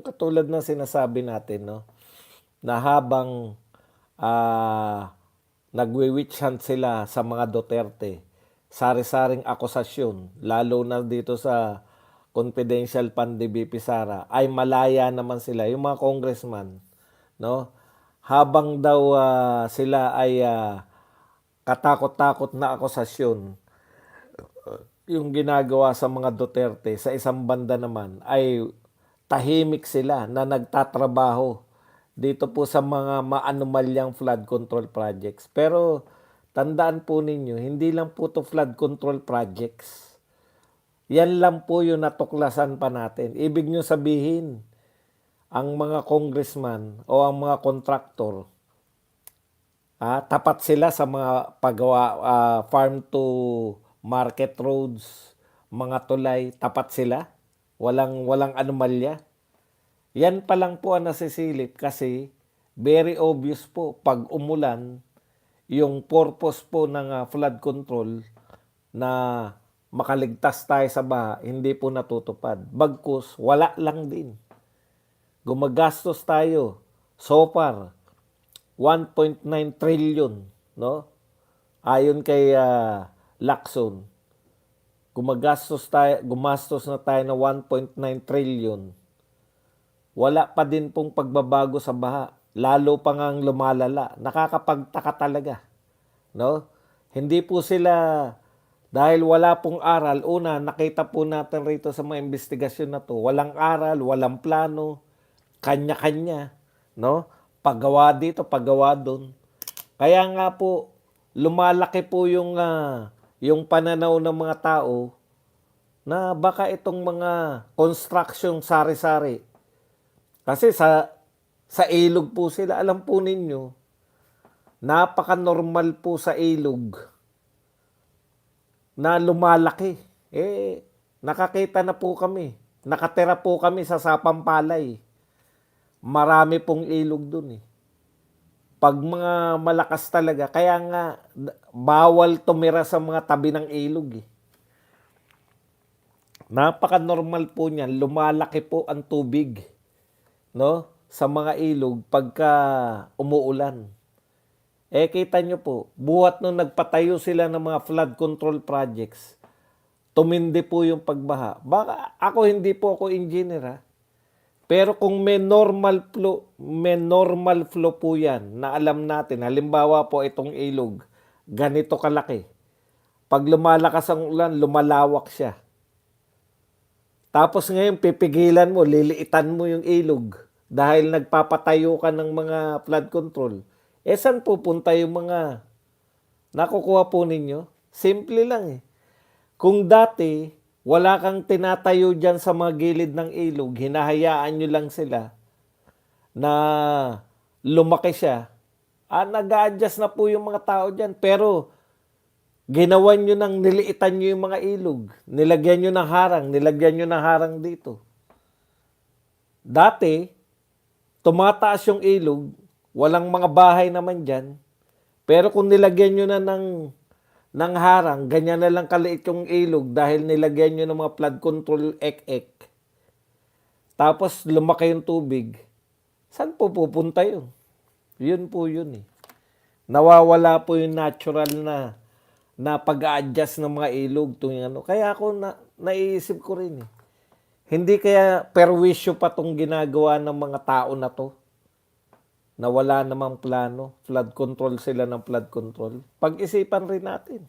Katulad ng sinasabi natin 'no, na habang, nagwi-witch hunt sila sa mga Duterte, sari-saring akusasyon lalo na dito sa confidential fund ni VP Sara ay malaya naman sila yung mga congressman 'no. Habang daw, sila ay, katakot-takot na akusasyon yung ginagawa sa mga Duterte, sa isang banda naman ay tahimik sila na nagtatrabaho dito po sa mga maanumalyang flood control projects. Pero tandaan po ninyo, hindi lang po to flood control projects. Yan lang po yung natuklasan pa natin. Ibig nyo sabihin, ang mga congressman o ang mga kontraktor, tapat sila sa mga paggawa, farm to market roads, mga tulay, tapat sila. Walang anomalya. Yan pa lang po ang nasisilip kasi very obvious po pag umulan, yung purpose po ng flood control na makaligtas tayo sa baha, hindi po natutupad. Bagkus, wala lang din. Gumagastos tayo so far 1.9 trillion, no? Ayon kay Lacson, gumastos na tayo ng 1.9 trillion. Wala pa din pong pagbabago sa baha. Lalo pa ngang lumalala. Nakakapagtaka talaga, no? Hindi po sila, dahil wala pong aral, una, nakita po natin rito sa mga investigasyon na to, walang aral, walang plano, kanya-kanya, no? Paggawa dito, paggawa doon. Kaya nga po, lumalaki po yung pananaw ng mga tao na baka itong mga construction sari-sari. Kasi sa ilog po sila, alam po ninyo, napaka-normal po sa ilog na lumalaki. Nakakita na po kami. Nakatira po kami sa Sapampalay. Marami pong ilog dun. Pag mga malakas talaga, kaya nga bawal tumira sa mga tabi ng ilog. Napaka-normal po niyan, lumalaki po ang tubig, no? Sa mga ilog pagka umuulan. Kita nyo po, buhat nung nagpatayo sila ng mga flood control projects, tumindi po yung pagbaha. Baka hindi po ako engineer. Pero kung may normal flow po yan na alam natin, halimbawa po itong ilog, ganito kalaki. Pag lumalakas ang ulan, lumalawak siya. Tapos ngayon, pipigilan mo, liliitan mo yung ilog dahil nagpapatayo ka ng mga flood control. Saan pupunta yung mga nakukuha po ninyo? Simple lang. Kung dati, wala kang tinatayo dyan sa mga gilid ng ilog, hinahayaan nyo lang sila na lumaki siya, nag-a-adjust na po yung mga tao dyan. Pero ginawan nyo nang niliitan nyo yung mga ilog. Nilagyan nyo ng harang. Nilagyan nyo ng harang dito. Dati, tumataas yung ilog. Walang mga bahay naman dyan. Pero kung nilagyan nyo na ng harang, ganyan na lang kaliit yung ilog dahil nilagyan nyo ng mga flood control ek-ek. Tapos lumaki yung tubig. Saan po pupunta yun? Yun po yun. Nawawala po yung natural na pag-a-adjust ng mga ilog. Kaya ako naiisip ko rin. Hindi kaya perwisyo pa tong ginagawa ng mga tao na to na wala namang plano. Flood control sila ng flood control. Pag-isipan rin natin.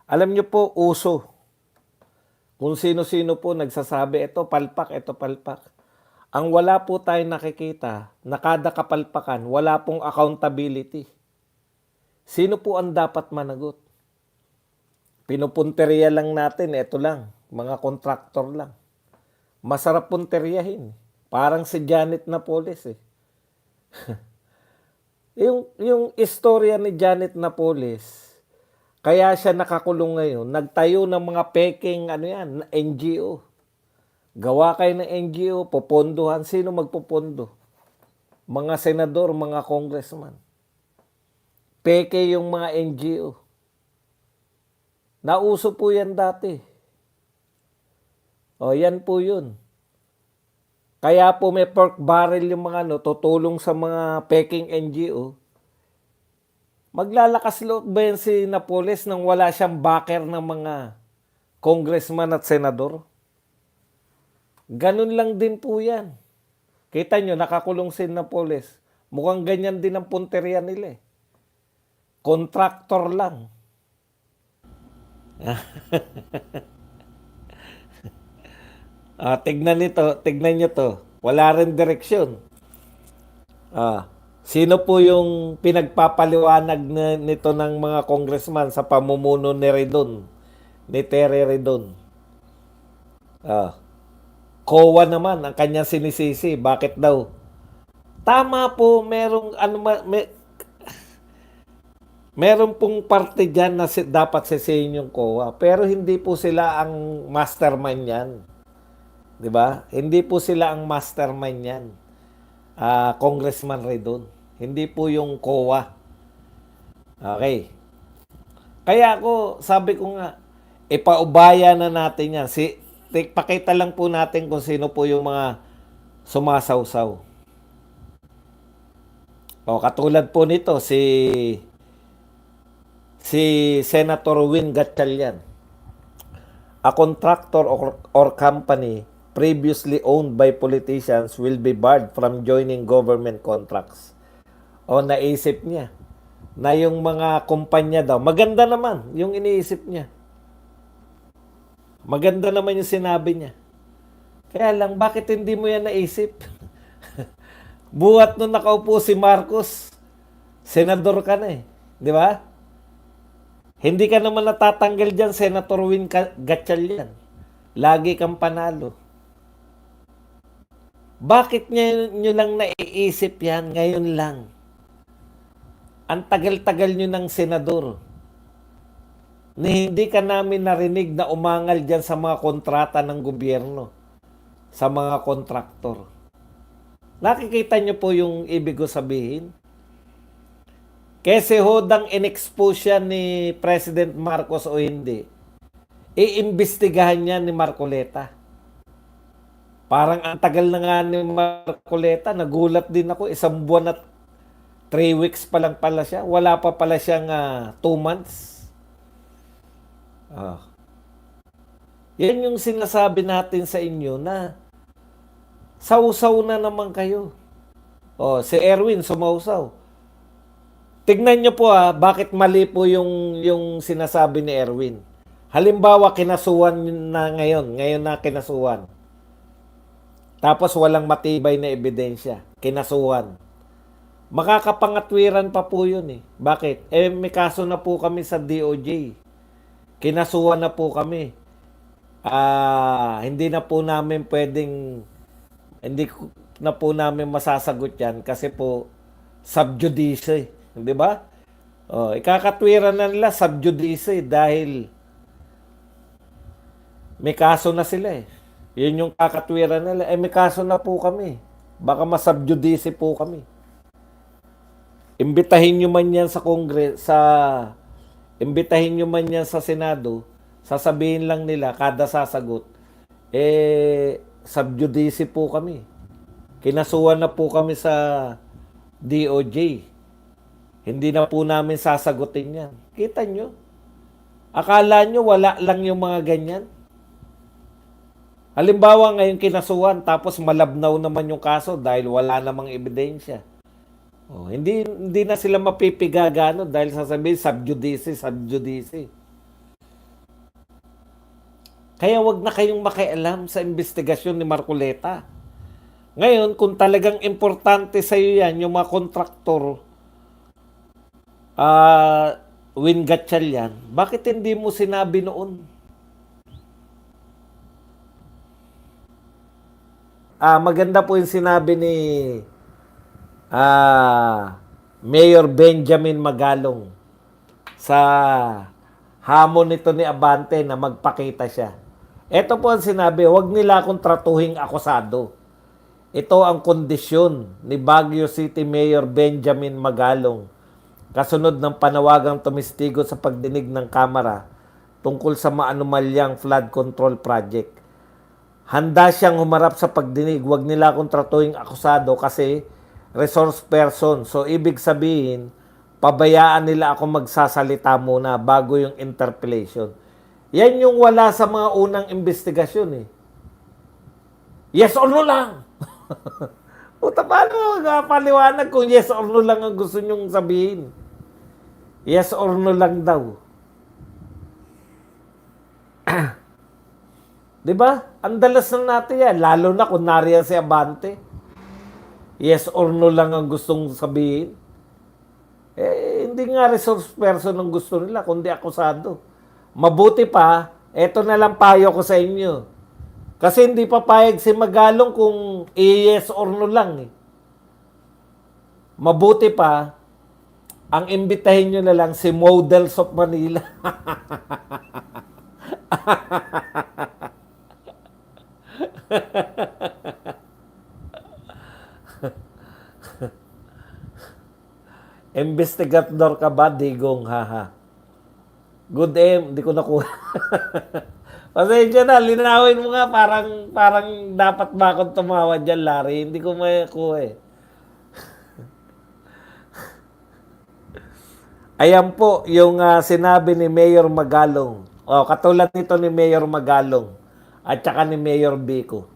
Alam nyo po, uso. Kung sino-sino po nagsasabi, ito palpak, ito palpak. Ang wala po tayong nakikita, na kada kapalpakan, wala pong accountability. Sino po ang dapat managot? Pinupunteriya lang natin, ito lang, mga kontraktor lang. Masarap punteriyahin. Parang si Janet Napoles. yung istorya ni Janet Napoles, kaya siya nakakulong ngayon, nagtayo ng mga peking NGO. Gawa kayo ng NGO, popondohan. Sino magpopondo? Mga senador, mga congressman. Peke yung mga NGO. Nauso po yan dati. O, yan po yun. Kaya po may pork barrel yung mga tutulong sa mga peking NGO. Maglalakas loob ba yan si Napoles nang wala siyang backer ng mga congressman at senador? Ganun lang din po yan. Kita nyo, nakakulong si Napoles. Mukhang ganyan din ang punteriya nila eh. Contractor lang. Tignan nyo to. Wala rin direksyon. Sino po yung pinagpapaliwanag nito ng mga congressman sa pamumuno ni Redon, ni Terry Redon? COA naman ang kanyang sinisisi. Bakit daw? Tama po, meron pong parte dyan na dapat sisihin yung COA. Pero hindi po sila ang mastermind yan. Di ba? Hindi po sila ang mastermind yan. Congressman Redon. Hindi po yung COA. Okay. Kaya ako, sabi ko nga, ipaubaya na natin yan. Pakita lang po natin kung sino po yung mga sumasawsaw. Katulad po nito, si Senator Win Gatchalian. A contractor or company previously owned by politicians will be barred from joining government contracts. Naisip niya na yung mga kumpanya daw, maganda naman yung iniisip niya. Maganda naman yung sinabi niya. Kaya lang, bakit hindi mo yan naisip? Buhat nung nakaupo si Marcos, senador ka na eh. Di ba? Hindi ka naman natatanggal dyan, Senator Win Gatchalian. Lagi kang panalo. Bakit nyo lang naiisip yan ngayon lang? Ang tagal-tagal nyo ng senador. Hindi ka namin narinig na umangal dyan sa mga kontrata ng gobyerno. Sa mga kontraktor. Nakikita nyo po yung ibig ko sabihin? Kasi hodang in-expose siya ni President Marcos o hindi, iimbestigahan niya ni Marcoleta. Parang ang tagal na nga ni Marcoleta, nagulat din ako, 1 buwan at 3 weeks pa lang pala siya. Wala pa pala siyang 2 months. Yan yung sinasabi natin sa inyo na sausaw na naman kayo. Si Erwin sumausaw. Tignan nyo po bakit mali po yung sinasabi ni Erwin. Halimbawa, kinasuhan na ngayon na kinasuhan. Tapos walang matibay na ebidensya. Kinasuhan. Makakapangatwiran pa po yun eh. Bakit? May kaso na po kami sa DOJ. Kinasuhan na po kami. Hindi na po namin hindi na po namin masasagot yan kasi po sub judice. Di ba? Ikakatwiran na nila sub judice dahil may kaso na sila eh. Yun yung kakatwiran nila. May kaso na po kami. Baka masub judice po kami. Imbitahin nyo man yan sa imbitahin nyo man yan sa Senado, sasabihin lang nila, kada sasagot, sub judice po kami. Kinasuhan na po kami sa DOJ. Hindi na po namin sasagutin yan. Kita nyo? Akala nyo wala lang yung mga ganyan? Halimbawa ngayon kinasuhan, tapos malabnaw naman yung kaso dahil wala namang ebidensya. Hindi na sila mapipigagano dahil sasabihin sub judice. Kaya wag na kayong makialam sa investigasyon ni Marcoleta. Ngayon, kung talagang importante sa iyo yan, yung mga kontraktor, Win Gatchalian, bakit hindi mo sinabi noon? Maganda po yung sinabi ni Mayor Benjamin Magalong sa hamon nito ni Abante na magpakita siya. Ito po ang sinabi, huwag nila akong tratuhing akusado. Ito ang kondisyon ni Baguio City Mayor Benjamin Magalong kasunod ng panawagang tumistigo sa pagdinig ng Kamara tungkol sa maanumalyang flood control project. Handa siyang humarap sa pagdinig. Huwag nila akong tratuing akusado kasi resource person. So, ibig sabihin, pabayaan nila ako magsasalita muna bago yung interpellation. Yan yung wala sa mga unang investigasyon eh. Yes or no lang. Puta, paano paliwanag kung yes or no lang ang gusto nyong sabihin? Yes or no lang daw. Diba? Ang dalas na natin yan. Lalo na kung nariyan si Abante. Yes or no lang ang gustong sabihin. Hindi nga resource person ang gusto nila, kundi akusado. Mabuti pa, eto na lang payo ko sa inyo. Kasi hindi papayag si Magalong kung yes or no lang eh. Mabuti pa, ang imbitahin nyo na lang si Models of Manila. Investigador ka ba, Digong? Haha. Good aim, hindi ko nakuha. Pasensya na, linawin mo nga, parang dapat ba akong tumawa dyan, Larry? Hindi ko makuha eh. Ayan po, yung sinabi ni Mayor Magalong. Katulad nito ni Mayor Magalong at saka ni Mayor Bico.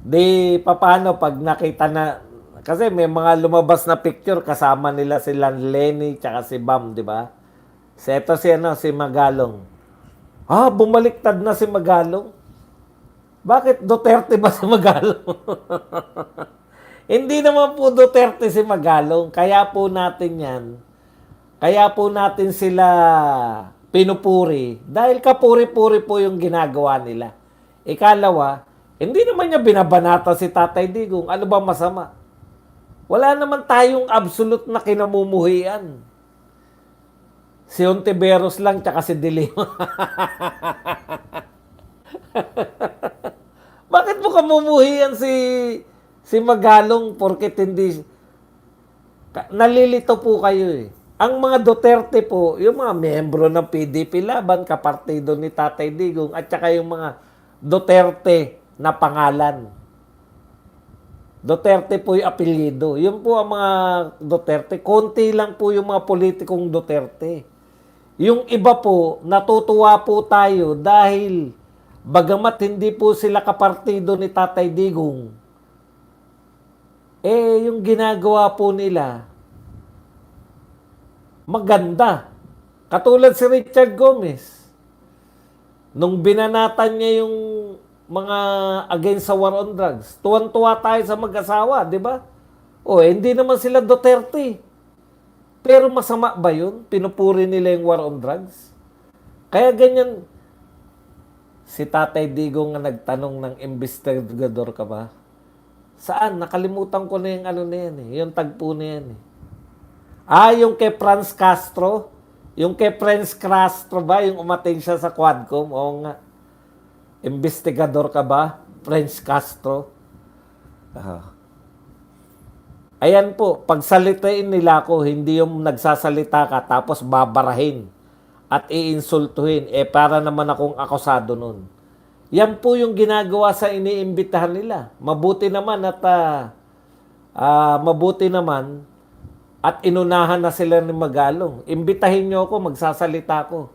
Di, paano pag nakita na, kasi may mga lumabas na picture, kasama nila sila Lenny tsaka si Bam, di ba? Si Magalong. Bumaliktad na si Magalong. Bakit Duterte ba si Magalong? Hindi naman po Duterte si Magalong. Kaya po natin sila pinupuri. Dahil kapuri-puri po yung ginagawa nila. Ikalawa, hindi naman niya binabanata si Tatay Digong. Ano ba masama? Wala naman tayong absolute na kinamumuhian. Si Ontiveros lang tsaka si Dilima. Bakit mo kamumuhian si Magalong porket hindi... Nalilito po kayo eh. Ang mga Duterte po, yung mga miyembro ng PDP Laban, kapartido ni Tatay Digong, at saka yung mga Duterte na pangalan. Duterte po yung apelyido. Yun po ang mga Duterte. Konti lang po yung mga politikong Duterte. Yung iba po, natutuwa po tayo dahil bagamat hindi po sila kapartido ni Tatay Digong, yung ginagawa po nila, maganda. Katulad si Richard Gomez. Nung binanatan niya yung mga against sa war on drugs, tuwan-tuwa tayo sa mag-asawa, di ba? Hindi naman sila Duterte. Pero masama ba yun? Pinupuri nila yung war on drugs? Kaya ganyan, si Tatay Digong nga nagtanong ng investigador ka ba? Saan? Nakalimutan ko na yung ano na yan eh. Yung tagpo na yan eh. Yung kay Franz Castro? Yung kay Franz Castro ba? Yung umating siya sa Quadcom? Oo nga. Investigador ka ba? Franz Castro? Ayan po, pagsalitain nila ako, hindi yung nagsasalita ka tapos babarahin at iinsultuhin. Para naman akong akusado nun. Yan po yung ginagawa sa iniimbitahan nila. Mabuti naman at inunahan na sila ni Magalong. Imbitahin nyo ako, magsasalita ako.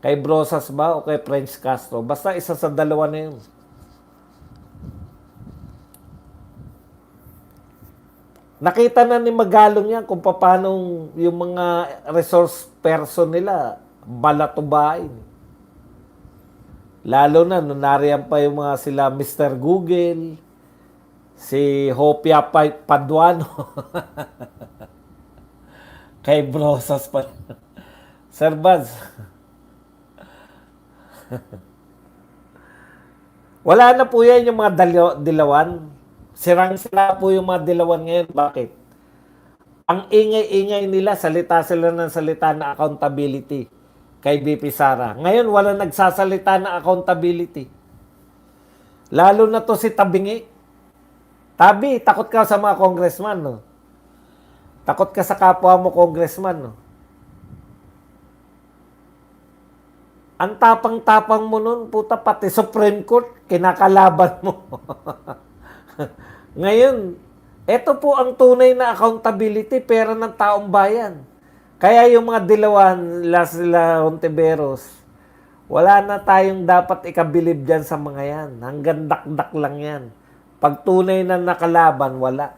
Kay Brosas ba o kay Franz Castro? Basta isa sa dalawa na yun. Nakita na ni Magalong yan kung paano yung mga resource person nila balatubain. Lalo na, nung nariyan pa yung mga sila Mr. Google, si Hopia Paduano, kay Brosas pa. Sir Baz, wala na po yan yung mga dilawan. Sirang-sira po yung mga dilawan ngayon. Bakit? Ang ingay-ingay nila, salita sila ng salita na accountability kay BP Sara. Ngayon, wala nagsasalita na accountability. Lalo na to si Tabingi. Tabi, takot ka sa mga congressman, no? Takot ka sa kapwa mo congressman, no? Ang tapang-tapang mo nun, puta, pati Supreme Court, kinakalaban mo. Ngayon, ito po ang tunay na accountability, pera ng taong bayan. Kaya yung mga dilawan, sila Hontiveros, wala na tayong dapat ikabilib dyan sa mga yan. Hanggang dakdak lang yan. Pag tunay na nakalaban, wala.